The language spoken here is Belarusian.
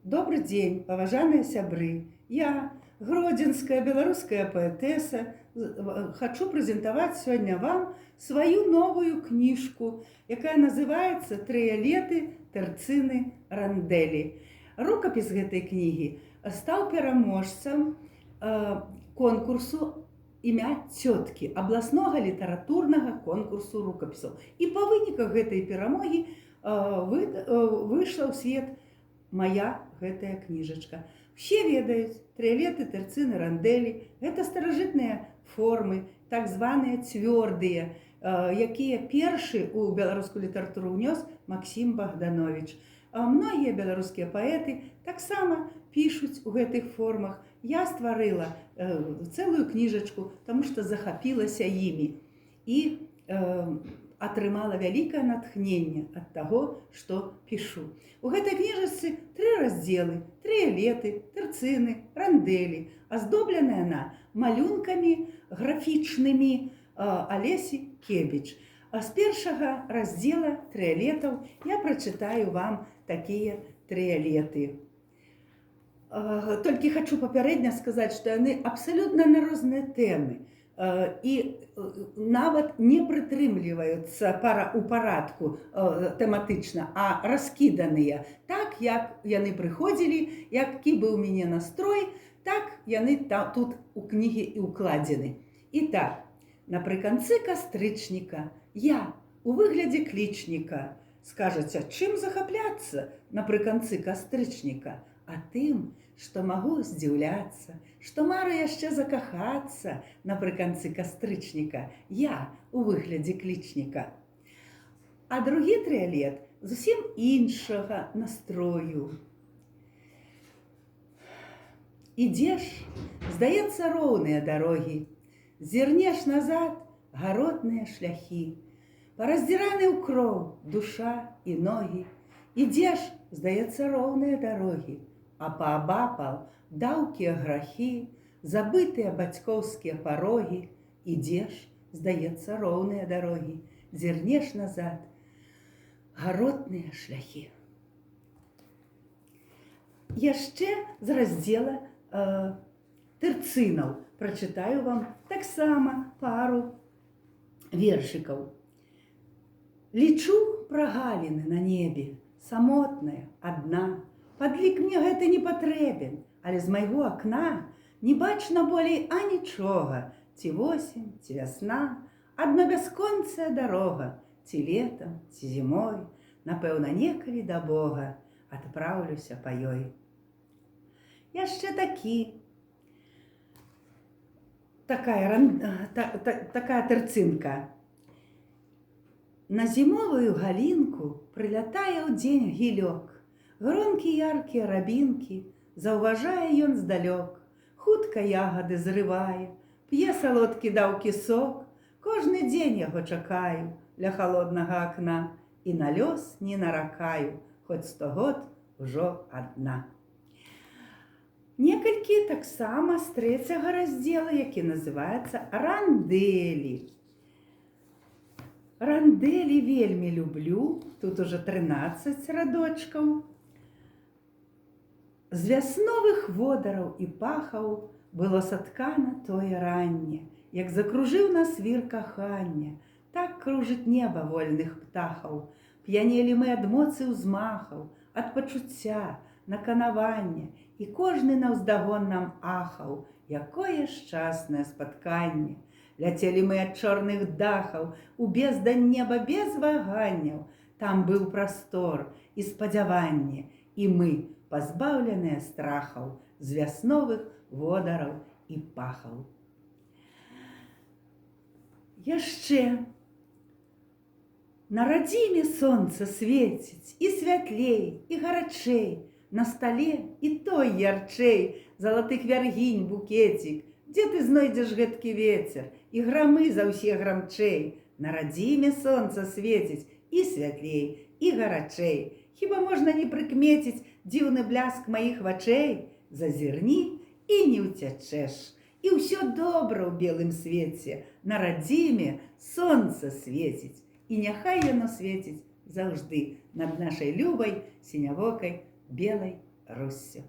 Добрый день, паважаныя сябры. Я, гродзенская беларуская паэтэса, хочу прэзентаваць сёння вам сваю новую кніжку, якая называецца «Трыялеты, тэрцыны, рандэлі». Рукапіс гэтай кнігі стаў пераможцам конкурсу «Імя цёткі», абласнога літаратурнага конкурсу рукапісаў. І па выніках гэтай перамогі выйшла ў свет моя гэтая кніжачка. Все ведаюць, трыялеты, тэрцыны, рандэлі – гэта старажытныя формы, так званыя цвёрдыя, якія першы у беларускую літаратуру ўнёс Максім Богданович. Многія беларускія паэты таксама пішуць у гэтых формах. Я стварыла цэлую кніжачку, таму што захапілася імі і атрымала вялікае натхненне ад таго, што пішу. У гэтай кніжачцы 3 раздзелы: трыялеты, тэрцыны, рандэлі. Аздобленая яна малюнкамі графічнымі Алесі Кебіч. З першага раздзела трыялетаў я прачытаю вам такія трыялеты. Толькі хочу папярэдне сказаць, што яны абсалютна на розныя тэмы і нават не прытрымліваюцца у парадку тэматычна, а раскіданыя. Так, як яны прыходзілі, які быў у мяне настрой, так яны тут у кнігі і ўкладзены. І так, напрыканцы кастрычніка я у выглядзе клічніка. Скажаце, чым захапляцца напрыканцы кастрычніка? А тым, што магу здзіўляцца, што мару яшчэ закахацца напрыканцы кастрычніка я у выглядзе клічніка. А другі трыялет зусім іншага настрою. Ідзеш, здаецца, роўныя дарогі, зірнеш назад гаротныя шляхі, параздзіраны ў кроў душа і ногі. Ідзеш, здаецца, роўныя дарогі, а паабапал даўкія грахі, забытыя бацькоўскія парогі. Ідзеш, здаецца, роўныя дарогі, зірнеш назад гаротныя шляхі. Яшчэ з раздзела тэрцынаў прачытаю вам таксама пару вершыкаў. Лічу прагаліны на небе, самотная, адна. Падлік мне гэты не патрэбен, але з майго акна не бачна болей анічога. Ці восень, ці вясна, адна бясконцая дарога, ці летам, ці зімой, напэўна, некалі да Бога адпраўлюся па ёй. Яшчэ такая тэрцынка. На зімовую галінку прылятае ў дзень гілёк. Гронкі яркія рабінкі заўважае ён здалёк. Хутка ягады зрывае, п'е салодкі даўкі сок. Кожны дзень яго чакаю ля халоднага акна і на лёс не наракаю, хоць 100 год ужо адна. Некалькі таксама з 3-го раздзела, які называецца рандэлі. Рандэлі вельмі люблю, тут уже 13 радочкаў. З вясновых водараў і пахаў было саткана тое ранне, як закружыў нас вір кахання, так кружыць неба вольных птахаў. П'янелі мы ад моцы ўзмахаў, ад пачуцця, наканавання, і кожны наўздагон нам ахаў, якое шчаснае спатканне. Ляцелі мы ад чорных дахаў у бездань неба без ваганняў. Там быў прастор і спадзяванне, і мы, пазбаўленыя страхаў, з вясновых водараў і пахаў. Яшчэ. На радзіме сонца свеціць, і святлей, і гарачэй, на стале і той ярчэй, залатых вяргінь букецік. Дзе ты знойдзеш гэткі вецер, і грамы за ўсе грамчэй. На радзіме сонца свеціць, і святлей, і гарачэй. Хіба можна не прыкмеціць дзіўны бляск маіх вачэй? Зазірні і не ўцячэш. І ўсё добра ў белым свеце. На радзіме сонца свеціць. І няхай яно свеціць заўжды над нашай любай, сінявокай, белай Руссю.